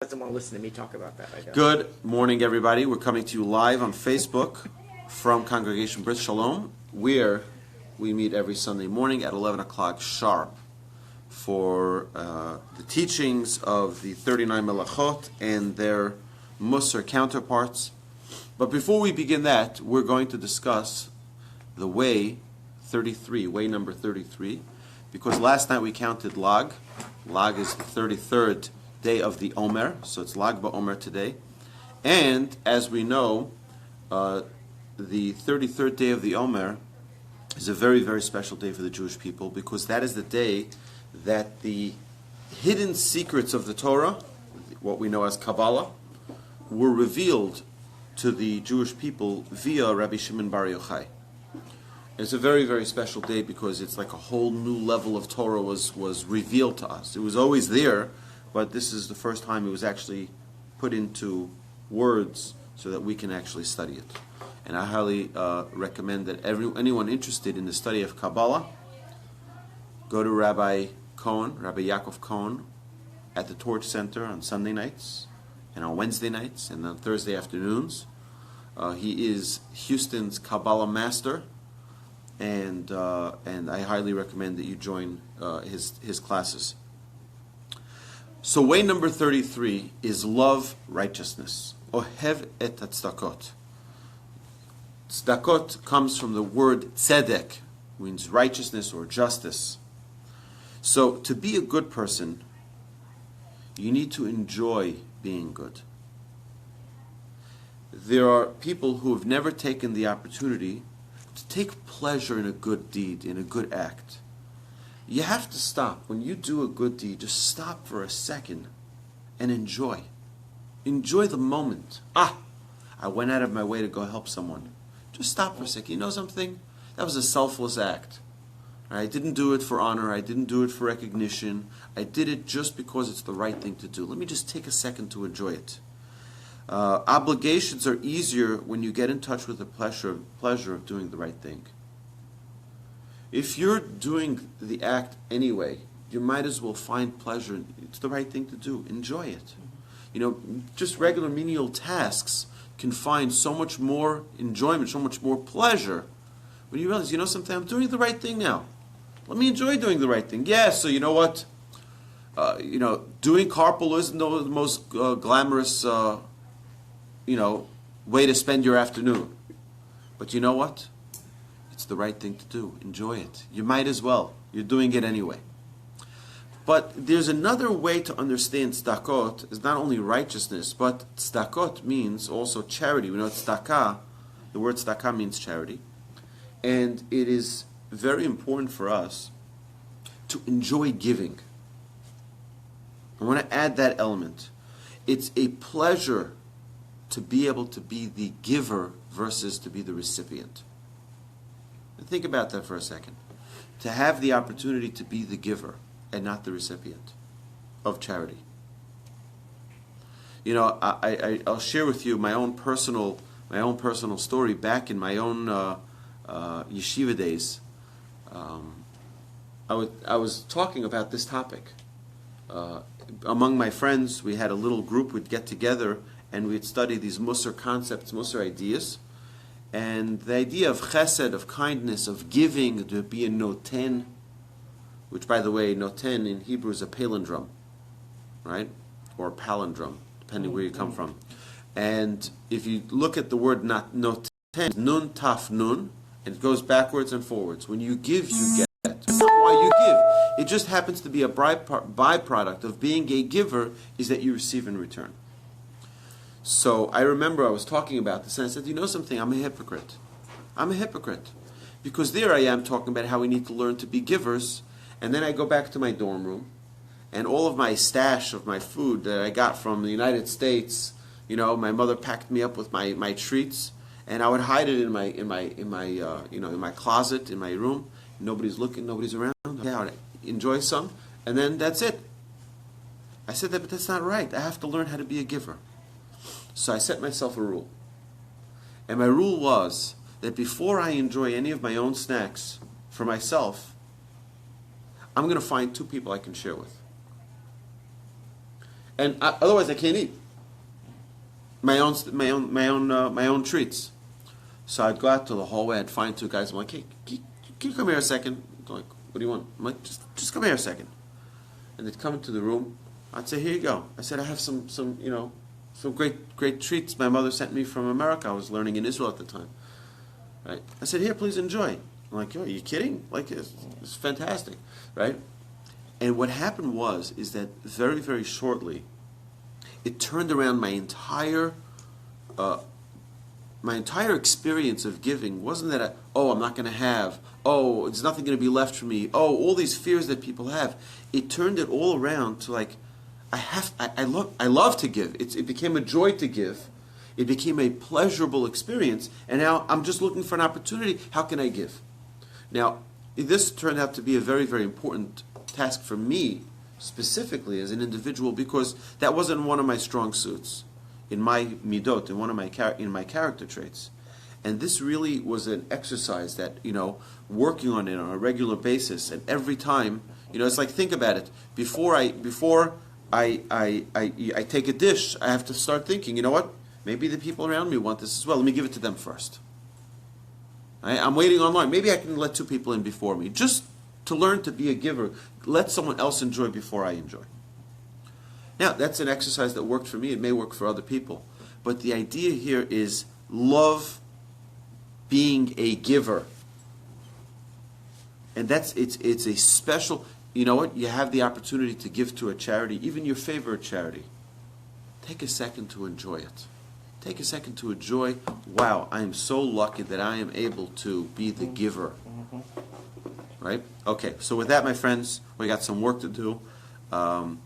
doesn't want to listen to me talk about that, I guess. Good morning, everybody. We're coming to you live on Facebook from Congregation Brit Shalom, where we meet every Sunday morning at 11 o'clock sharp for the teachings of the 39 Melachot and their Musar counterparts. But before we begin that, we're going to discuss the way 33, way number 33, because last night we counted Lag. Lag is the 33rd day of the Omer, so it's Lag BaOmer today. And as we know, the 33rd day of the Omer is a very, very special day for the Jewish people, because that is the day that the hidden secrets of the Torah, what we know as Kabbalah, were revealed to the Jewish people via Rabbi Shimon Bar Yochai. It's a very, very special day because it's like a whole new level of Torah was revealed to us. It was always there, but this is the first time it was actually put into words so that we can actually study it. And I highly recommend that anyone interested in the study of Kabbalah, go to Rabbi Yaakov Cohen, at the Torch Center on Sunday nights, and on Wednesday nights, and on Thursday afternoons. He is Houston's Kabbalah master, and I highly recommend that you join his classes. So way number 33 is love righteousness. Ohev et tzedakot. Tzedakot comes from the word tzedek, means righteousness or justice. So to be a good person, you need to enjoy being good. There are people who have never taken the opportunity to take pleasure in a good deed, in a good act. You have to stop. When you do a good deed, just stop for a second and enjoy. Enjoy the moment. I went out of my way to go help someone. Just stop for a second. You know something? That was a selfless act. I didn't do it for honor. I didn't do it for recognition. I did it just because it's the right thing to do. Let me just take a second to enjoy it. Obligations are easier when you get in touch with the pleasure of doing the right thing. If you're doing the act anyway, you might as well find pleasure. It's the right thing to do. Enjoy it. You know, just regular menial tasks can find so much more enjoyment, so much more pleasure when you realize, you know something, I'm doing the right thing now. Let me enjoy doing the right thing. Yeah, so you know what? Doing carpool isn't the most glamorous, way to spend your afternoon. But you know what? It's the right thing to do. Enjoy it. You might as well. You're doing it anyway. But there's another way to understand tzedakot. It's not only righteousness, but tzedakot means also charity. We know tzedakah, the word tzedakah means charity. And it is very important for us to enjoy giving. I want to add that element. It's a pleasure to be able to be the giver versus to be the recipient. And think about that for a second. To have the opportunity to be the giver and not the recipient of charity. You know, I'll share with you my own personal story. Back in my own yeshiva days, I was talking about this topic. Among my friends, we had a little group. We'd get together and we'd study these Musar concepts, Musar ideas. And the idea of chesed, of kindness, of giving, to be a noten, which, by the way, noten in Hebrew is a palindrome, right? Or a palindrome, depending where you come from. And if you look at the word noten, nun taf nun, and it goes backwards and forwards. When you give, you get. That's not why you give. It just happens to be a byproduct of being a giver, is that you receive in return. So I remember I was talking about this, and I said, you know something, I'm a hypocrite. I'm a hypocrite. Because there I am talking about how we need to learn to be givers, and then I go back to my dorm room, and all of my stash of my food that I got from the United States, my mother packed me up with my treats, and I would hide it in my closet, in my room. Nobody's looking, nobody's around. I would enjoy some, and then that's it. I said that, but that's not right. I have to learn how to be a giver. So I set myself a rule. And my rule was that before I enjoy any of my own snacks for myself, I'm going to find two people I can share with. and otherwise I can't eat my own treats. So I'd go out to the hallway. I'd find two guys. I'm like, hey, can you come here a second? They're like, what do you want? I'm like, just come here a second. And they'd come into the room. I'd say, here you go. I said, I have some great treats my mother sent me from America. I was learning in Israel at the time. Right? I said, here, please enjoy. I'm like, yo, are you kidding? Like, it's fantastic, right? And what happened is that very, very shortly, it turned around my entire experience of giving. Wasn't that I'm not going to have, there's nothing going to be left for me, all these fears that people have. It turned it all around to like, I love to give. It became a joy to give. It became a pleasurable experience, and now I'm just looking for an opportunity. How can I give? Now, this turned out to be a very, very important task for me, specifically as an individual, because that wasn't one of my strong suits in my midot, in my character traits. And this really was an exercise that, working on it on a regular basis, and every time, it's like, think about it. Before I take a dish, I have to start thinking, you know what? Maybe the people around me want this as well. Let me give it to them first. I'm waiting online. Maybe I can let two people in before me. Just to learn to be a giver. Let someone else enjoy before I enjoy. Now, that's an exercise that worked for me. It may work for other people. But the idea here is love being a giver. And it's a special, you know what? You have the opportunity to give to a charity, even your favorite charity. Take a second to enjoy it. Take a second to enjoy, wow, I am so lucky that I am able to be the giver. Right? Okay, so with that, my friends, we got some work to do.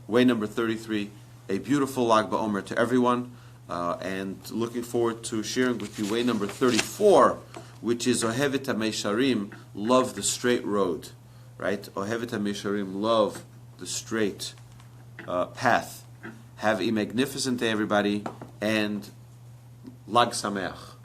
Way number 33, a beautiful Lag BaOmer to everyone, and looking forward to sharing with you way number 34, which is Ohevet HaMesharim, love the straight road. Right? Ohevet HaMesharim, love the straight path. Have a magnificent day, everybody, and Lag Sameach.